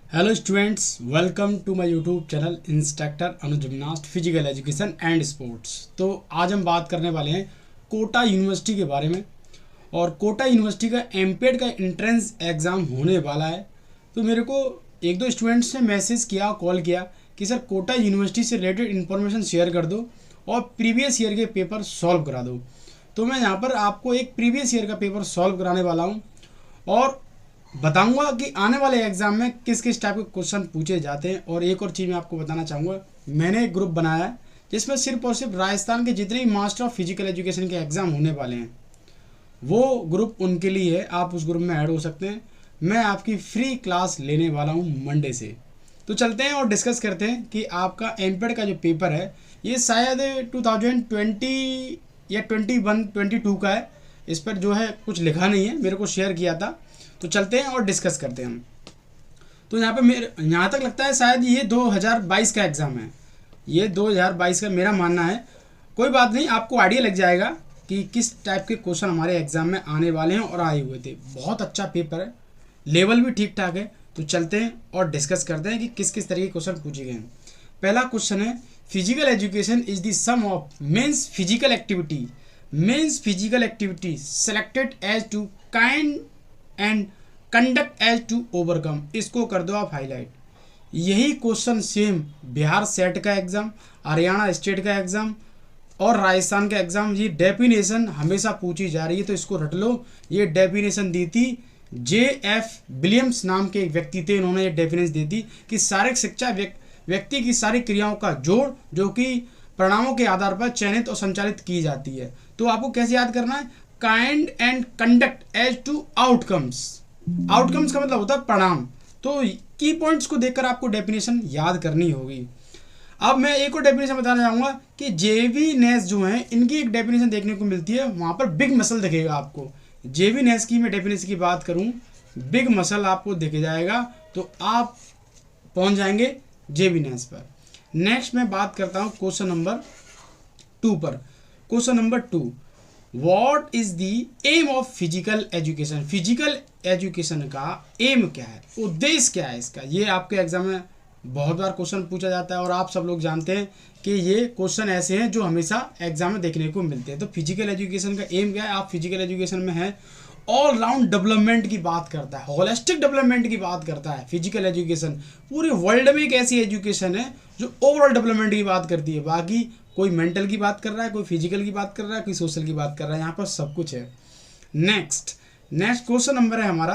Hello students, welcome to my YouTube channel instructor Anuj gymnast physical education and sports. तो आज हम बात करने वाले हैं कोटा यूनिवर्सिटी के बारे में। और कोटा यूनिवर्सिटी का एमपेड का एंट्रेंस एग्ज़ाम होने वाला है। तो मेरे को एक दो स्टूडेंट्स ने मैसेज किया, कॉल किया कि सर कोटा यूनिवर्सिटी से रिलेटेड इन्फॉर्मेशन शेयर कर दो और प्रीवियस ईयर के पेपर सॉल्व करा दो। तो मैं यहाँ पर आपको एक प्रीवियस ईयर का पेपर सॉल्व कराने वाला हूँ और बताऊंगा कि आने वाले एग्जाम में किस किस टाइप के क्वेश्चन पूछे जाते हैं। और एक और चीज़ मैं आपको बताना चाहूँगा, मैंने एक ग्रुप बनाया है जिसमें सिर्फ और सिर्फ राजस्थान के जितने भी मास्टर ऑफ फिजिकल एजुकेशन के एग्ज़ाम होने वाले हैं वो ग्रुप उनके लिए है। आप उस ग्रुप में ऐड हो सकते हैं। मैं आपकी फ्री क्लास लेने वाला हूँ मंडे से। तो चलते हैं और डिस्कस करते हैं कि आपका एमपेड का जो पेपर है ये शायद 2020 या 21-22 का है। इस पर जो है कुछ लिखा नहीं है, मेरे को शेयर किया था। तो चलते हैं और डिस्कस करते हैं हम। तो यहाँ पे मेरे यहाँ तक लगता है शायद ये 2022 का एग्ज़ाम है। ये 2022 का मेरा मानना है। कोई बात नहीं, आपको आइडिया लग जाएगा कि किस टाइप के क्वेश्चन हमारे एग्ज़ाम में आने वाले हैं और आए हुए थे। बहुत अच्छा पेपर है, लेवल भी ठीक ठाक है। तो चलते हैं और डिस्कस करते हैं कि किस किस तरह के क्वेश्चन पूछे गए हैं। पहला क्वेश्चन है, physical education is the sum of man's physical activity selected as to kind and conduct as to overcome. इसको कर दो आप हाईलाइट। यही क्वेश्चन सेम बिहार सेट का एग्ज़ाम, हरियाणा स्टेट का एग्ज़ाम और राजस्थान का एग्ज़ाम, ये डेफिनेशन हमेशा पूछी जा रही है। तो इसको रट लो। ये डेफिनेशन दी थी J.F. विलियम्स नाम के एक व्यक्ति थे। उन्होंने ये डेफिनेशन दी थी कि शारीरिक शिक्षा व्यक्ति की सारी क्रियाओं का जोड़ जो कि परिणामों के आधार पर चयनित और संचालित की जाती है। तो आपको कैसे याद करना है, kind and conduct as to outcomes. Outcomes का मतलब होता है परिणाम। तो की पॉइंट्स को देखकर आपको डेफिनेशन याद करनी होगी। अब मैं एक और डेफिनेशन बताना चाहूँगा कि जेवी नेस जो है इनकी एक डेफिनेशन देखने को मिलती है। वहाँ पर बिग मसल दिखेगा आपको। जेवी नेस की मैं डेफिनेशन की बात करूँ, बिग मसल आपको दिख जाएगा तो आप पहुँच जाएंगे जेवी नेस पर। नेक्स्ट मैं बात करता हूँ क्वेश्चन नंबर 2 पर। Question number 2, what is the aim of physical education. Physical education का एम क्या है, उद्देश्य क्या है इसका। ये आपके एग्जाम में बहुत बार क्वेश्चन पूछा जाता है और आप सब लोग जानते हैं कि ये क्वेश्चन ऐसे हैं जो हमेशा एग्जाम में देखने को मिलते हैं। तो फिजिकल एजुकेशन का एम क्या है। आप फिजिकल एजुकेशन में हैं, ऑल राउंड डेवलपमेंट की बात करता है, होलिस्टिक डेवलपमेंट की बात करता है। फिजिकल एजुकेशन पूरे वर्ल्ड में एक ऐसी एजुकेशन है जो ओवरऑल डेवलपमेंट की बात करती है। बाकी कोई मेंटल की बात कर रहा है, कोई फिजिकल की बात कर रहा है, कोई सोशल की बात कर रहा है, यहाँ पर सब कुछ है। नेक्स्ट क्वेश्चन नंबर है हमारा,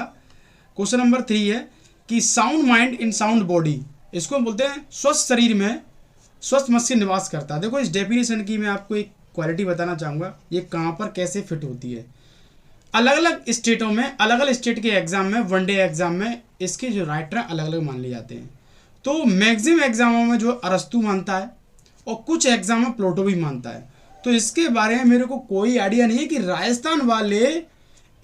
क्वेश्चन नंबर 3 है कि sound mind in sound body. इसको हम बोलते हैं स्वस्थ शरीर में स्वस्थ मस्तिष्क निवास करता है। देखो इस डेफिनेशन की मैं आपको एक क्वालिटी बताना चाहूँगा, ये कहाँ पर कैसे फिट होती है। अलग अलग स्टेटों में, अलग अलग स्टेट के एग्जाम में, वनडे एग्जाम में इसके जो राइटर अलग अलग मान लिए जाते हैं। तो मैक्सिमम एग्जामों में जो अरस्तु मानता है और कुछ एग्जाम में प्लूटो भी मानता है। तो इसके बारे में मेरे को कोई आइडिया नहीं है कि राजस्थान वाले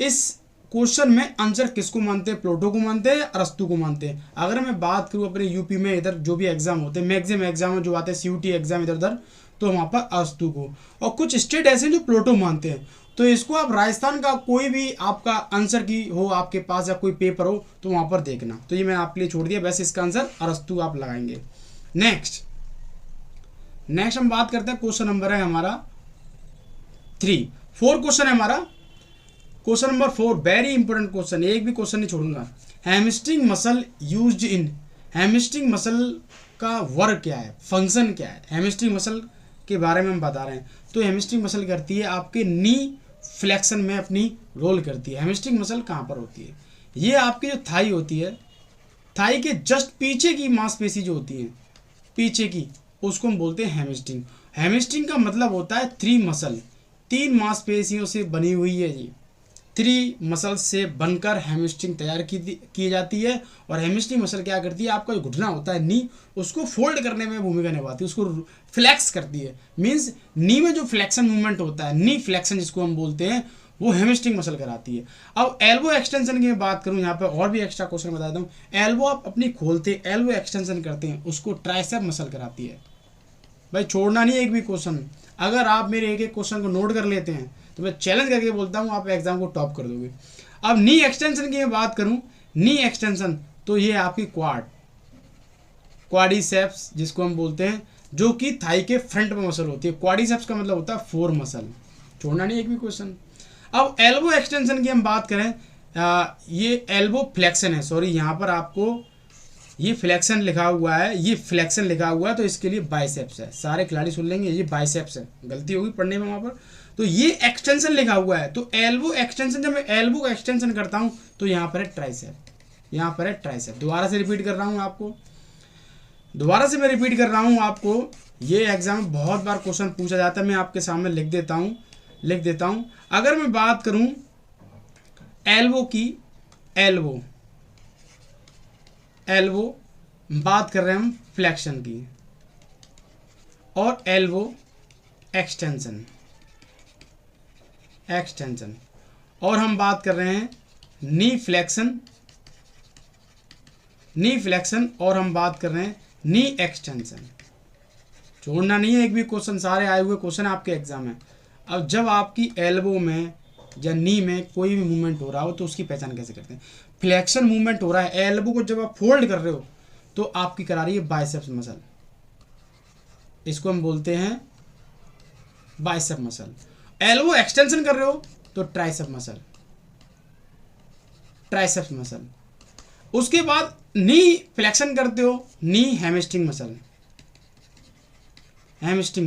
इस क्वेश्चन में आंसर किसको मानते हैं, प्लूटो को मानते हैं, अरस्तु को मानते हैं। अगर मैं बात करूँ अपने यूपी में, इधर जो भी एग्जाम होते हैं, मैक्सिमम एग्जाम जो आते हैं सीयूटी एग्जाम इधर उधर, तो वहाँ पर अरस्तु को, और कुछ स्टेट ऐसे हैं जो प्लूटो मानते हैं। तो इसको आप राजस्थान का कोई भी आपका आंसर की हो आपके पास या कोई पेपर हो तो वहाँ पर देखना। तो ये मैंने आपके लिए छोड़ दिया। वैसे इसका आंसर अरस्तु आप लगाएंगे। नेक्स्ट हम बात करते हैं, क्वेश्चन नंबर है हमारा 4 क्वेश्चन है हमारा। Question number 4 very important question, एक भी क्वेश्चन नहीं छोड़ूंगा। Hamstring muscle used in. Hamstring muscle का वर्क क्या है, फंक्शन क्या है। हैमस्ट्रिंग मसल के बारे में हम बता रहे हैं। तो हैमस्ट्रिंग मसल करती है आपके नी फ्लेक्शन में अपनी रोल करती है। हैमस्ट्रिंग मसल कहाँ पर होती है, ये आपकी जो थाई होती है, थाई के जस्ट पीछे की मांसपेशी जो होती है पीछे की, उसको हम बोलते हैं हैमस्ट्रिंग। हैमस्ट्रिंग का मतलब होता है 3 मसल, 3 मांसपेशियों से बनी हुई है। ये 3 मसल से बनकर हैमस्ट्रिंग तैयार की जाती है। और हैमस्ट्रिंग मसल क्या करती है, आपका जो घुटना होता है नी, उसको फोल्ड करने में भूमिका निभाती है, उसको फ्लैक्स करती है। मीन्स नी में जो फ्लैक्शन मूवमेंट होता है, नी फ्लैक्शन जिसको हम बोलते हैं, वो हैमस्ट्रिंग मसल कराती है। अब एल्बो एक्सटेंशन की मैं बात करूँ, यहाँ पे और भी एक्स्ट्रा क्वेश्चन बता दूँ। एल्बो आप अपनी खोलते, एल्बो एक्सटेंशन करते हैं, उसको ट्राइसेप मसल कराती है। भाई छोड़ना नहीं एक भी क्वेश्चन। अगर आप मेरे एक एक क्वेश्चन को नोट कर लेते हैं तो मैं चैलेंज करके बोलता हूँ आप एग्जाम को टॉप कर दोगे। अब नी एक्सटेंशन की मैं बात करूँ, नी एक्सटेंशन तो ये आपकी क्वाड, क्वाड्रिसेप्स जिसको हम बोलते हैं, जो कि थाई के फ्रंट में मसल होती है। क्वाड्रिसेप्स का मतलब होता है फोर मसल। छोड़ना नहीं एक भी क्वेश्चन। अब एल्बो एक्सटेंशन की हम बात करें, ये एल्बो फ्लेक्शन है, सॉरी यहाँ पर आपको ये फ्लेक्शन लिखा हुआ है, ये फ्लेक्शन लिखा हुआ है, तो इसके लिए बाइसेप्स है। सारे खिलाड़ी सुन लेंगे ये बाइसेप्स है, गलती होगी पढ़ने में वहाँ पर। तो ये एक्सटेंशन लिखा हुआ है, तो एल्बो एक्सटेंशन, जब मैं एल्बो का एक्सटेंशन करता हूँ तो यहाँ पर है ट्राइसेप, यहाँ पर है ट्राइसेप। दोबारा से रिपीट कर रहा हूँ आपको, दोबारा से मैं रिपीट कर रहा हूँ आपको, ये एग्जाम में बहुत बार क्वेश्चन पूछा जाता है, मैं आपके सामने लिख देता हूँ। अगर मैं बात करूँ एल्बो की, एल्बो बात कर रहे हैं हम फ्लेक्शन की, और एल्बो एक्सटेंशन, और हम बात कर रहे हैं नी फ्लेक्शन, और हम बात कर रहे हैं नी एक्सटेंशन। छोड़ना नहीं है एक भी क्वेश्चन, सारे आए हुए क्वेश्चन आपके एग्जाम में। अब जब आपकी एल्बो में या नी में कोई भी मूवमेंट हो रहा हो तो उसकी पहचान कैसे करते हैं। फ्लेक्शन मूवमेंट हो रहा है, एल्बो को जब आप फोल्ड कर रहे हो तो आपकी करा रही है बाइसेप्स मसल, इसको हम बोलते हैं बाइसेप मसल। एल्बो एक्सटेंशन कर रहे हो तो ट्राइसेप मसल। उसके बाद नी फ्लेक्शन करते हो, नी हैमस्ट्रिंग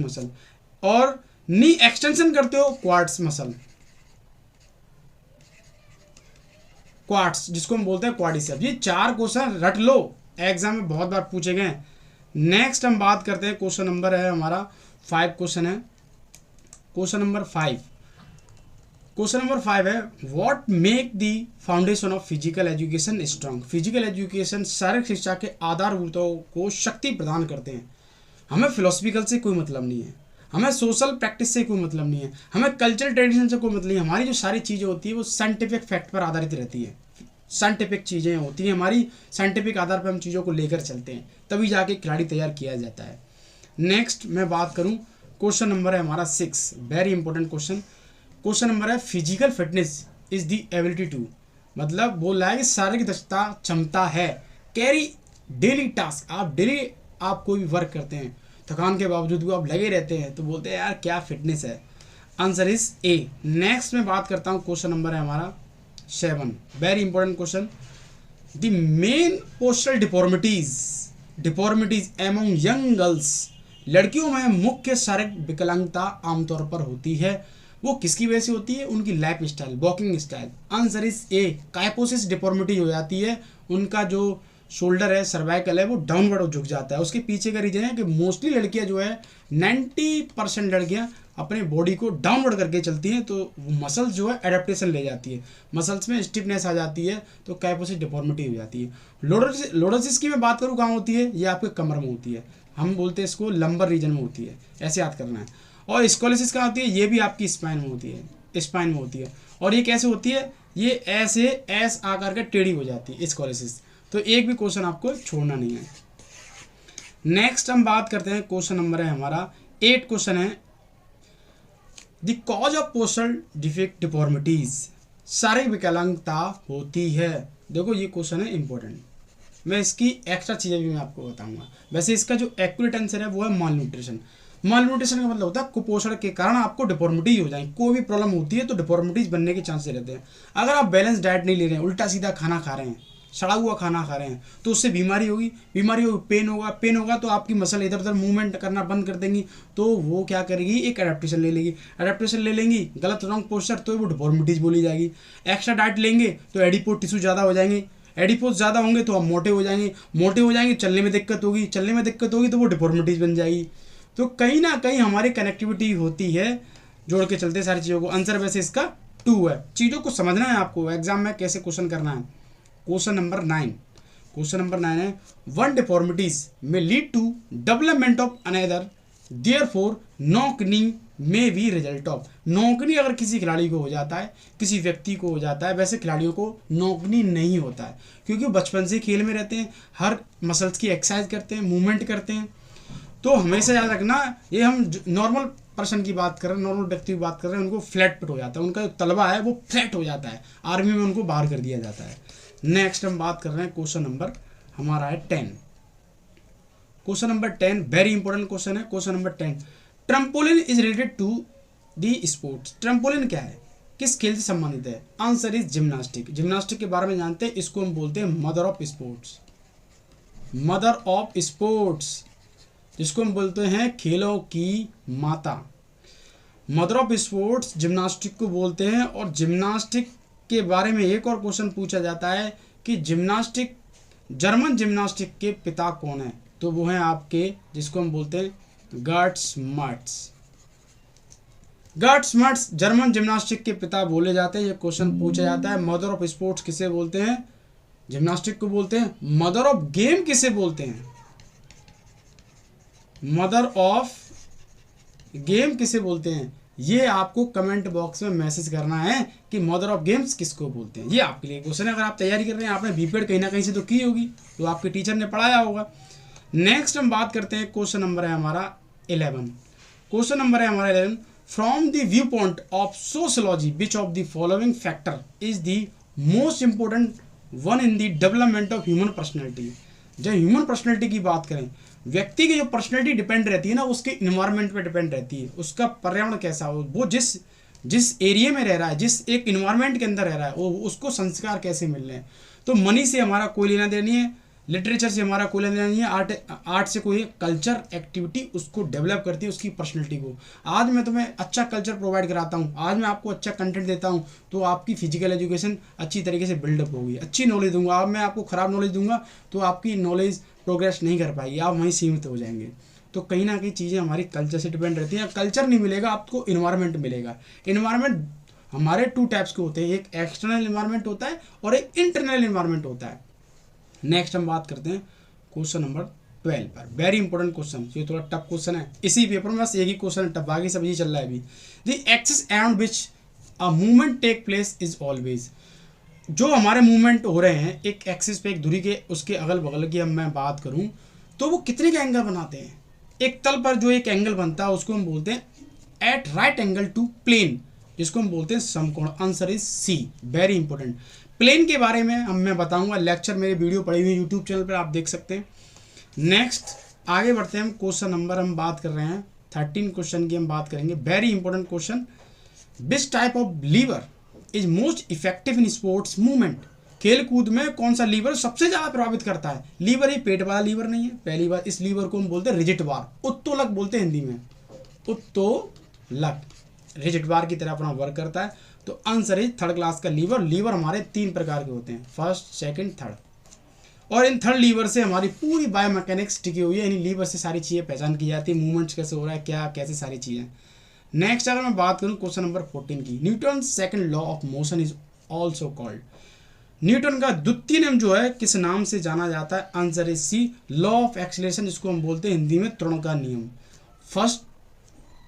मसल, और नी एक्सटेंशन करते हो क्वाड्स मसल, क्वाड्स जिसको हम बोलते हैं क्वाड्रिसेप। ये 4 क्वेश्चन रट लो, एग्जाम में बहुत बार पूछे गए। नेक्स्ट हम बात करते हैं, क्वेश्चन नंबर है हमारा 5 क्वेश्चन है। क्वेश्चन नंबर 5 है, what make the foundation of physical education strong. Physical education शारीरिक शिक्षा के आधारभूतों को शक्ति प्रदान करते हैं। हमें फिलोसफिकल से कोई मतलब नहीं है, हमें सोशल प्रैक्टिस से कोई मतलब नहीं है, हमें कल्चरल ट्रेडिशन से कोई मतलब नहीं है। हमारी जो सारी चीज़ें होती है वो साइंटिफिक फैक्ट पर आधारित रहती है, साइंटिफिक चीज़ें होती हैं हमारी, साइंटिफिक आधार पर हम चीज़ों को लेकर चलते हैं, तभी जाके खिलाड़ी तैयार किया जाता है। नेक्स्ट मैं बात करूं, क्वेश्चन नंबर है हमारा 6, very important question. Question number है, physical fitness is the ability to, मतलब बोल रहा है कि शारीरिक दक्षता क्षमता है कैरी डेली टास्क। आप डेली आप कोई भी वर्क करते हैं, थकान के बावजूद भी आप लगे रहते हैं, तो बोलते हैं यार क्या फिटनेस है। Answer is A. नेक्स्ट में बात करता हूँ, क्वेश्चन नंबर है हमारा 7, very important question. The main postural deformities among young girls, लड़कियों में मुख्य शारीरिक विकलांगता आमतौर पर होती है, वो किसकी वजह से होती है, उनकी life style, walking style. Answer is A, kyphosis deformity हो जाती है, उनका जो शोल्डर है, सर्वाइकल है, वो डाउनवर्ड झुक जाता है। उसके पीछे का रीजन है कि मोस्टली लड़कियां जो है 90% लड़कियां अपने बॉडी को डाउनवर्ड करके चलती हैं, तो मसल्स जो है एडेप्टेशन ले जाती है, मसल्स में स्टिफनेस आ जाती है, तो कैपोसिस डिफॉर्मिटी हो जाती है। लोडोसिस की मैं बात करूँ कहाँ होती है, ये आपके कमर में होती है, हम बोलते हैं इसको लंबर रीजन में होती है, ऐसे याद करना है। और स्कोलिसिस कहाँ होती है, ये भी आपकी स्पाइन में होती है, और ये कैसे होती है, ये ऐसे एस आकार के टेढ़ी हो जाती है स्कोलिसिस। तो एक भी क्वेश्चन आपको छोड़ना नहीं है। नेक्स्ट हम बात करते हैं, क्वेश्चन नंबर है हमारा 8 क्वेश्चन है, the cause of postural defect deformities, शारीरिक विकलांगता होती है। देखो ये क्वेश्चन है इंपॉर्टेंट, मैं इसकी एक्स्ट्रा चीज़ें भी मैं आपको बताऊंगा। वैसे इसका जो एक्यूरेट आंसर है वो है माल न्यूट्रिशन। माल न्यूट्रिशन का मतलब होता है कुपोषण के कारण आपको डिफॉर्मिटी हो जाए, कोई भी प्रॉब्लम होती है तो डिफॉर्मिटीज बनने के चांसेस रहते हैं। अगर आप बैलेंस डाइट नहीं ले रहे हैं, उल्टा सीधा खाना खा रहे हैं, सड़ा हुआ खाना खा रहे हैं, तो उससे बीमारी होगी, पेन होगा तो आपकी मसल इधर उधर मूवमेंट करना बंद कर देंगी, तो वो क्या करेगी, एक एडेप्टेशन ले लेंगी, गलत रॉन्ग पोस्चर, तो वो डिफॉर्मिटीज बोली जाएगी। एक्स्ट्रा डाइट लेंगे तो एडिपोज टिश्यू ज़्यादा हो जाएंगे, एडिपोज ज़्यादा होंगे तो आप मोटे हो जाएंगे, चलने में दिक्कत होगी तो वो डिफॉर्मिटीज बन जाएगी। तो कहीं ना कहीं हमारी कनेक्टिविटी होती है, जोड़ के चलते सारी चीज़ों को। आंसर वैसे इसका 2 है। चीज़ों को समझना है आपको, एग्जाम में कैसे क्वेश्चन करना है। क्वेश्चन नंबर 9 है, वन डिफॉर्मिटीज में lead to development of another, therefore knock knee में भी रिजल्ट ऑफ। नॉकनी अगर किसी खिलाड़ी को हो जाता है, किसी व्यक्ति को हो जाता है, वैसे खिलाड़ियों को नॉकनी नहीं होता है, क्योंकि बचपन से खेल में रहते हैं, हर मसल्स की एक्सरसाइज करते हैं, मूवमेंट करते हैं। तो हमेशा याद रखना, ये हम नॉर्मल पर्सन की बात कर रहे हैं, नॉर्मल व्यक्ति की बात कर रहे हैं, उनको फ्लैट पिट हो जाता है, उनका जो तलवा है वो फ्लैट हो जाता है, आर्मी में उनको बाहर कर दिया जाता है। नेक्स्ट हम बात कर रहे हैं, क्वेश्चन नंबर हमारा है 10। Question number 10 very important question है। Question number 10, trampoline is related to the sports. Trampoline क्या है, किस खेल से संबंधित है? Answer is gymnastic. जिम्नास्टिक के बारे में जानते हैं, इसको हम बोलते हैं mother of sports. Mother of sports, जिसको हम बोलते हैं खेलों की माता। मदर ऑफ स्पोर्ट्स जिम्नास्टिक को बोलते हैं। और जिम्नास्टिक के बारे में एक और क्वेश्चन पूछा जाता है कि जिम्नास्टिक, जर्मन जिम्नास्टिक के पिता कौन है? तो वो हैं आपके, जिसको हम बोलते हैं girt smuts. Girt smuts German gymnastic के पिता बोले जाते हैं। ये क्वेश्चन पूछा जाता है। मदर ऑफ स्पोर्ट्स किसे बोलते हैं? जिम्नास्टिक को बोलते हैं। मदर ऑफ गेम किसे बोलते हैं? मदर ऑफ गेम किसे बोलते हैं? ये आपको कमेंट बॉक्स में मैसेज करना है कि मदर ऑफ गेम्स किसको बोलते हैं। ये आपके लिए क्वेश्चन है। अगर आप तैयारी कर रहे हैं, आपने बीपीएड कहीं ना कहीं से तो की होगी, तो आपके टीचर ने पढ़ाया होगा। नेक्स्ट हम बात करते हैं, क्वेश्चन नंबर है हमारा 11। क्वेश्चन नंबर है हमारा 11, from the view point of sociology which of the following factor is the most important one in the development of human personality. जब ह्यूमन पर्सनैलिटी की बात करें, व्यक्ति की जो पर्सनैलिटी डिपेंड रहती है ना, उसके इन्वायरमेंट पे डिपेंड रहती है। उसका पर्यावरण कैसा हो, वो जिस एरिया में रह रहा है, जिस एक इन्वायरमेंट के अंदर रह रहा है, वो उसको संस्कार कैसे मिल रहे हैं। तो मनी से हमारा कोई लेना देना नहीं है, लिटरेचर से हमारा कोई लेना नहीं है, आर्ट से कोई कल्चर एक्टिविटी उसको डेवलप करती है उसकी पर्सनैलिटी को। आज मैं तुम्हें अच्छा कल्चर प्रोवाइड कराता हूँ, आज मैं आपको अच्छा कंटेंट देता हूँ, तो आपकी फिजिकल एजुकेशन अच्छी तरीके से बिल्डअप होगी। अच्छी नॉलेज दूंगा, अब मैं आपको ख़राब नॉलेज दूंगा तो आपकी नॉलेज प्रोग्रेस नहीं कर पाएगी, आप वहीं सीमित हो जाएंगे। तो कहीं ना कहीं चीज़ें हमारी कल्चर से डिपेंड रहती हैं। कल्चर नहीं मिलेगा आपको, इन्वायरमेंट मिलेगा। इन्वायरमेंट हमारे 2 टाइप्स के होते हैं, एक एक्सटर्नल इन्वायरमेंट होता है और एक इंटरनल इन्वायरमेंट होता है। नेक्स्ट हम बात करते हैं क्वेश्चन नंबर 12 पर। वेरी इंपॉर्टेंट क्वेश्चन, ये थोड़ा टफ क्वेश्चन है। इसी पेपर में बस एक ही क्वेश्चन टफ, बाकी सब ये चल रहा है अभी। The axis around which a movement take place is always. जो हमारे मूवमेंट हो रहे हैं एक एक्सिस पे, एक धुरी के उसके अगल बगल की हम मैं बात करूं तो वो कितने का एंगल बनाते हैं? एक तल पर जो एक एंगल बनता है उसको हम बोलते हैं at right angle to plane, जिसको हम बोलते हैं समकोण। Answer is C. Very important. Plane के बारे में मैं बताऊंगा, लेक्चर मेरे वीडियो पड़ी हुई यूट्यूब चैनल पर, आप देख सकते हैं। नेक्स्ट आगे बढ़ते हैं, हम क्वेश्चन नंबर हम बात कर रहे हैं 13 क्वेश्चन की हम बात करेंगे। Very important question, which type of lever is most effective in sports movement. खेल कूद में कौन सा लीवर सबसे ज्यादा प्रभावित करता है? लीवर ये पेट वाला लीवर नहीं है, पहली बार। इस लीवर को हम बोलते हैं रिजिड बार, उत्तोलक बोलते हैं हिंदी में, उत्तोलक। रिजिड बार की तरह अपना वर्क करता है। तो आंसर इज थर्ड क्लास का लीवर। लीवर हमारे 3 प्रकार के होते हैं, फर्स्ट, सेकंड, थर्ड। और इन थर्ड लीवर से हमारी पूरी बायोमैकेनिक्स टिकी हुई है। इन लीवर से सारी चीज़ें पहचान की जाती है, मूवमेंट्स कैसे हो रहा है, क्या कैसे सारी चीज़ें। नेक्स्ट अगर मैं बात करूं क्वेश्चन नंबर 14 की, Newton second law of motion is also called. Newton का द्वितीय नियम जो है किस नाम से जाना जाता है? Answer is C, law of acceleration, जिसको हम बोलते हैं हिंदी में त्वरण का नियम। फर्स्ट,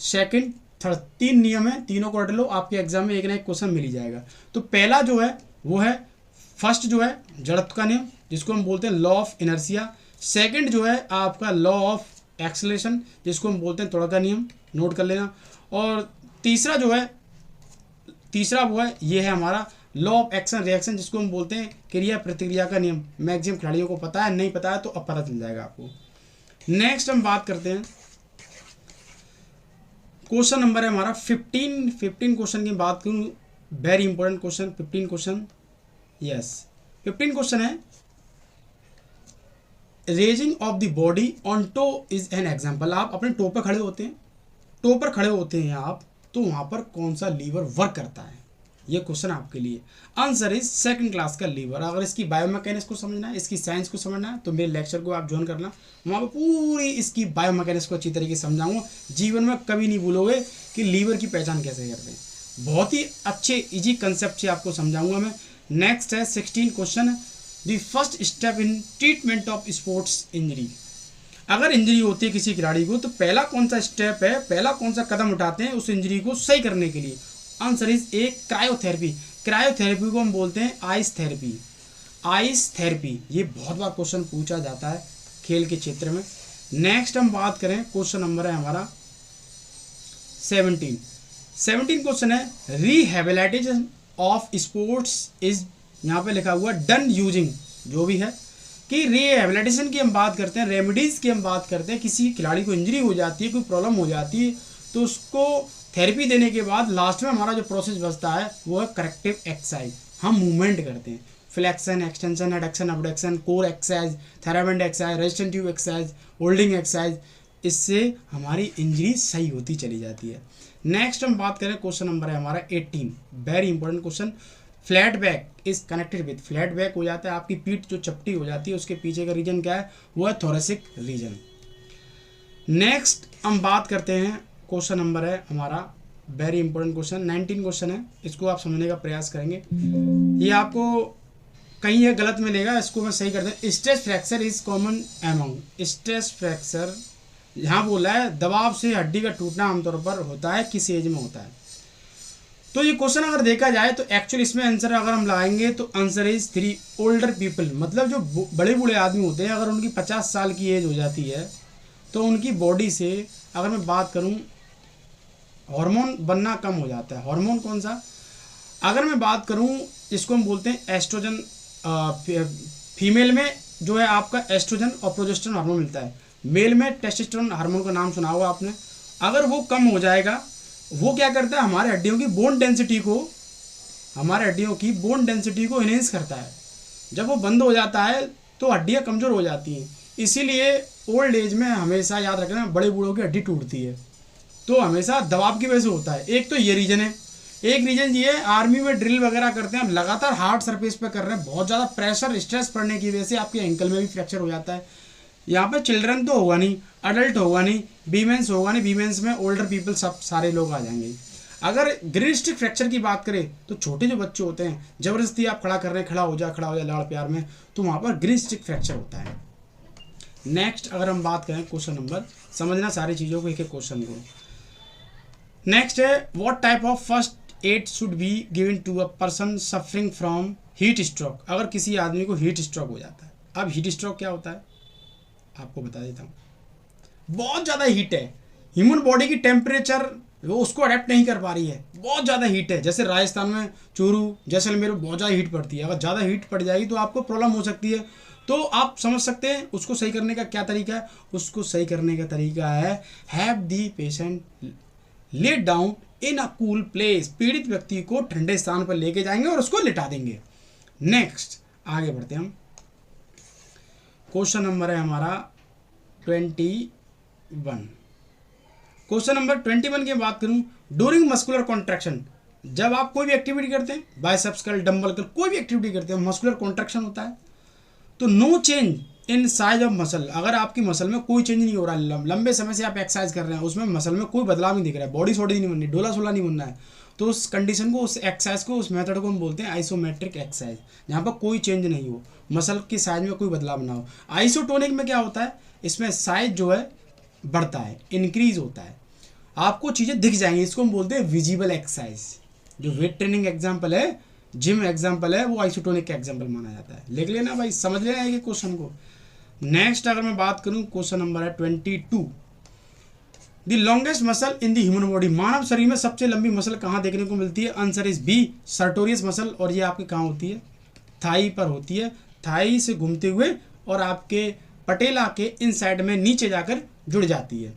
सेकंड, थर्ड, 3 नियम है, तीनों को रट लो, आपके एग्जाम में एक ना एक क्वेश्चन मिल ही जाएगा। तो पहला जो है वो है फर्स्ट जो है जड़त्व का नियम, जिसको हम बोलते हैं लॉ ऑफ इनर्शिया। सेकंड जो है आपका लॉ ऑफ एक्सीलरेशन, जिसको हम बोलते हैं त्वरण का नियम, नोट कर लेना। और तीसरा जो है, तीसरा वो है, ये है हमारा लॉ ऑफ एक्शन रिएक्शन, जिसको हम बोलते हैं क्रिया प्रतिक्रिया का नियम। मैक्सिमम खिलाड़ियों को पता है, नहीं पता है तो अब पता चल जाएगा आपको। नेक्स्ट हम बात करते हैं, क्वेश्चन नंबर है हमारा 15 क्वेश्चन की बात करूँ। Very important question, 15 question, yes 15 question है, raising of the body on toe is an example. आप अपने टो पर खड़े होते हैं, टो पर खड़े होते हैं आप, तो वहाँ पर कौन सा लीवर वर्क करता है? ये क्वेश्चन आपके लिए। आंसर इज सेकंड क्लास का लीवर। अगर इसकी बायोमैकेनिक्स को समझना है, इसकी साइंस को समझना है, तो मेरे लेक्चर को आप ज्वाइन करना, वहाँ पर पूरी इसकी बायोमैकेनिक्स को अच्छी तरीके से समझाऊंगा। जीवन में कभी नहीं भूलोगे कि लीवर की पहचान कैसे करते हैं। बहुत ही अच्छे इजी कंसेप्ट से आपको समझाऊंगा मैं। नेक्स्ट है 16 question, the first step in treatment of sports injury. अगर इंजरी होती है किसी खिलाड़ी को, तो पहला कौन सा स्टेप है, पहला कौन सा कदम उठाते हैं उस इंजरी को सही करने के लिए? Answer is A, cryotherapy. Cryotherapy को हम बोलते हैं आइस थेरेपी। आइस थेरेपी, ये बहुत बार क्वेश्चन पूछा जाता है खेल के क्षेत्र में। नेक्स्ट हम बात करें, क्वेश्चन नंबर है हमारा 17 क्वेश्चन है, रिहेबिलिटेशन ऑफ स्पोर्ट्स इज, यहाँ पे लिखा हुआ डन यूजिंग, जो भी है, कि रिहेबिलिटेशन की हम बात करते हैं, रेमेडीज़ की हम बात करते हैं, किसी खिलाड़ी को इंजरी हो जाती है, कोई प्रॉब्लम हो जाती है, तो उसको थेरेपी देने के बाद लास्ट में हमारा जो प्रोसेस बचता है वो है करेक्टिव एक्सरसाइज। हम मूवमेंट करते हैं, flexion, extension, adduction, abduction, core exercise, theraband exercise, resistant tube exercise, holding exercise. इससे हमारी इंजरी सही होती चली जाती है। नेक्स्ट हम बात करें, क्वेश्चन नंबर है हमारा 18, very important question. Flat back is connected with, flat back हो जाता है आपकी पीठ जो चपटी हो जाती है, उसके पीछे का रीजन क्या है, वो है थोरेसिक रीजन। नेक्स्ट हम बात करते हैं, क्वेश्चन नंबर है हमारा वेरी इंपॉर्टेंट क्वेश्चन, 19 क्वेश्चन है, इसको आप समझने का प्रयास करेंगे। ये आपको कहीं ये गलत मिलेगा, इसको मैं सही कर दूं। Stress fracture is common among, stress fracture यहाँ बोला है दबाव से हड्डी का टूटना आमतौर पर होता है, किस एज में होता है। तो ये क्वेश्चन अगर देखा जाए तो एक्चुअली इसमें आंसर अगर हम लगाएंगे तो आंसर इज 3। ओल्डर पीपल, मतलब जो बड़े बूढ़े आदमी होते हैं, अगर उनकी 50 साल की एज हो जाती है तो उनकी बॉडी से अगर मैं बात करूं हार्मोन बनना कम हो जाता है। हार्मोन कौन सा, अगर मैं बात करूं इसको हम बोलते हैं एस्ट्रोजन। फीमेल में जो है आपका एस्ट्रोजन और प्रोजेस्टेरोन हार्मोन मिलता है, मेल में टेस्टोस्टेरोन हार्मोन का नाम सुना होगा आपने। अगर वो कम हो जाएगा, वो क्या करता है, हमारे हड्डियों की बोन डेंसिटी को इनहेंस करता है। जब वो बंद हो जाता है तो हड्डियाँ कमज़ोर हो जाती हैं। इसीलिए ओल्ड एज में हमेशा याद रखना, बड़े बूढ़ों की हड्डी टूटती है तो हमेशा दबाव की वजह से होता है। एक तो ये रीज़न है, एक रीज़न ये है आर्मी में ड्रिल वगैरह करते हैं, आप लगातार हार्ड सरफेस पे कर रहे हैं, बहुत ज़्यादा प्रेशर स्ट्रेस पड़ने की वजह से आपके एंकल में भी फ्रैक्चर हो जाता है। यहाँ पर चिल्ड्रन तो होगा नहीं, अडल्ट होगा नहीं, वीमेंस होगा नहीं, वीमेंस में ओल्डर पीपल सब सारे लोग आ जाएंगे। अगर ग्रिस्टिक फ्रैक्चर की बात करें तो छोटे जो बच्चे होते हैं, ज़बरदस्ती आप खड़ा कर रहे हैं, खड़ा हो जा लाड़ प्यार में, तो वहाँ पर ग्रिस्टिक फ्रैक्चर होता है। नेक्स्ट अगर हम बात करें क्वेश्चन नंबर, समझना सारी चीज़ों को, एक एक क्वेश्चन को। नेक्स्ट है what type of first aid should be given to a person suffering from heat stroke. अगर किसी आदमी को हीट स्ट्रोक हो जाता है, अब हीट स्ट्रोक क्या होता है आपको बता देता हूँ। बहुत ज़्यादा हीट है, ह्यूमन बॉडी की टेम्परेचर वो उसको अडेप्ट नहीं कर पा रही है, बहुत ज़्यादा हीट है। जैसे राजस्थान में चूरू जैसलमेर में बहुत ज़्यादा हीट पड़ती है, अगर ज़्यादा हीट पड़ जाएगी तो आपको प्रॉब्लम हो सकती है। तो आप समझ सकते हैं उसको सही करने का क्या तरीका है। उसको सही करने का तरीका है have the patient let down in a cool place, पीड़ित व्यक्ति को ठंडे स्थान पर लेके जाएंगे और उसको लिटा देंगे। नेक्स्ट आगे बढ़ते हैं हम, क्वेश्चन नंबर है हमारा 21। क्वेश्चन नंबर 21 की बात करूं, ड्यूरिंग मस्कुलर कॉन्ट्रैक्शन, जब आप कोई भी एक्टिविटी करते हैं, बाइसेप्स कर्ल, डंबल कर्ल, कोई भी एक्टिविटी करते हैं, मस्कुलर कॉन्ट्रैक्शन होता है, तो no change in size of muscle. अगर आपकी मसल में कोई चेंज नहीं हो रहा है, लंबे समय से आप एक्सरसाइज कर रहे हैं, उसमें मसल में कोई बदलाव नहीं दिख रहा है, बॉडी सॉडी नहीं बननी, डोला सोला नहीं बनना है, तो उस कंडीशन को, उस एक्सरसाइज को, उस मेथड को हम बोलते हैं आइसोमेट्रिक एक्सरसाइज, जहाँ पर कोई चेंज नहीं हो, मसल की साइज में कोई बदलाव ना हो। आइसोटोनिक में क्या होता है, इसमें साइज जो है बढ़ता है, इंक्रीज होता है, आपको चीज़ें दिख जाएंगी, इसको हम बोलते हैं विजिबल एक्सरसाइज। जो वेट ट्रेनिंग एग्जाम्पल है, जिम एग्जाम्पल है, वो आइसोटोनिक का एग्जाम्पल माना जाता है। लिख लेना भाई, समझ लेना है ये क्वेश्चन को। नेक्स्ट अगर मैं बात करूं, क्वेश्चन नंबर है 22, the longest muscle in the human body, मानव शरीर में सबसे लंबी मसल कहाँ देखने को मिलती है, answer is B sartorius muscle. और ये आपके कहाँ होती है, थाई पर होती है, थाई से घूमते हुए और आपके पटेला के इन साइड में नीचे जाकर जुड़ जाती है।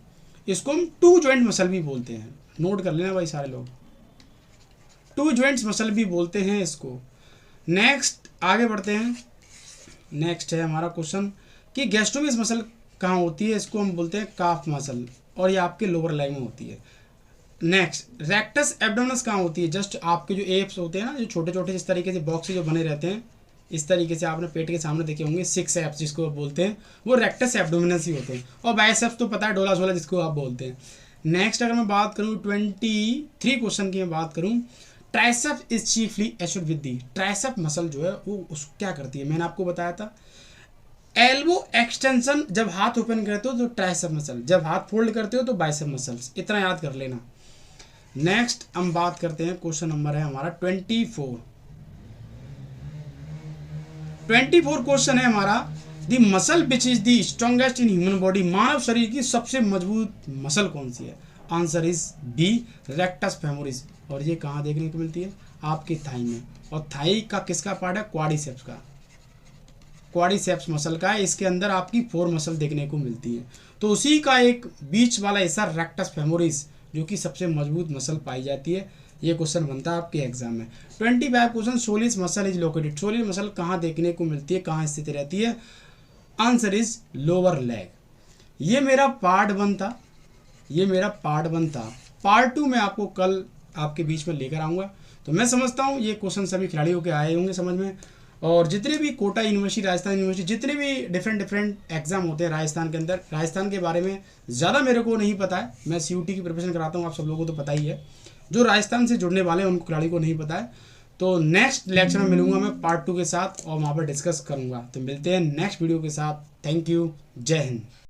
इसको हम टू जॉइंट मसल भी बोलते हैं, नोट कर लेना भाई सारे लोग, टू जॉइंट्स मसल भी बोलते हैं इसको। नेक्स्ट आगे बढ़ते हैं, नेक्स्ट है हमारा क्वेश्चन कि गैस्ट्रोमिस मसल कहाँ होती है, इसको हम बोलते हैं काफ मसल, और ये आपके लोअर लेग में होती है। नेक्स्ट रेक्टस एब्डोमिनस कहाँ होती है, जस्ट आपके जो एप्स होते हैं ना, जो छोटे छोटे इस तरीके से बॉक्स जो बने रहते हैं, इस तरीके से आपने पेट के सामने देखे होंगे, 6 एप्स जिसको आप बोलते हैं, वो रेक्टस एब्डोमिनस ही होते हैं। और बाइसेप्स तो पता है, डोला सोला जिसको आप बोलते हैं। नेक्स्ट अगर मैं बात करूँ 23 क्वेश्चन की मैं बात करूँ, tricep is chiefly associated with the, tricep muscle जो है वो क्या करती है, मैंने आपको बताया था। एल्बो एक्सटेंशन जब हाथ ओपन करते हो तो ट्राइसेप मसल, जब हाथ फोल्ड करते हो तो बाइसेप मसल्स, इतना याद कर लेना। नेक्स्ट हम बात करते हैं, क्वेश्चन नंबर है हमारा 24 क्वेश्चन है हमारा, the muscle which is the strongest in human body, मानव शरीर की सबसे मजबूत मसल कौन सी है, answer is B rectus femoris. और ये कहाँ देखने को मिलती है, आपकी थाई में। और थाई का किसका पार्ट है, क्वाड्रिसेप्स का, क्वाड्रिसेप्स मसल का है, इसके अंदर आपकी 4 मसल देखने को मिलती है। तो उसी का एक बीच वाला हिस्सा रेक्टस फेमोरिस, जो कि सबसे मजबूत मसल पाई जाती है। ये क्वेश्चन बनता है आपके एग्जाम में। 25 question, Solis muscle is located. Solis muscle कहाँ देखने को मिलती है, कहाँ स्थित रहती है? Answer is lower leg. ये मेरा पार्ट 1 था, ये मेरा पार्ट 1 था। पार्ट 2 मैं आपको कल आपके बीच में लेकर आऊँगा। तो मैं समझता हूँ ये क्वेश्चन सभी खिलाड़ियों के आए होंगे समझ में। और जितने भी कोटा यूनिवर्सिटी, राजस्थान यूनिवर्सिटी, जितने भी डिफरेंट एग्जाम होते हैं राजस्थान के अंदर, राजस्थान के बारे में ज़्यादा मेरे को नहीं पता है। मैं CUT की प्रिपरेशन कराता हूँ, आप सब लोगों को तो पता ही है। जो राजस्थान से जुड़ने वाले हैं उन खिलाड़ी को नहीं पता है। तो नेक्स्ट लेक्चर में मिलूंगा मैं पार्ट 2 के साथ और वहाँ पर डिस्कस करूँगा। तो मिलते हैं नेक्स्ट वीडियो के साथ। थैंक यू, जय हिंद।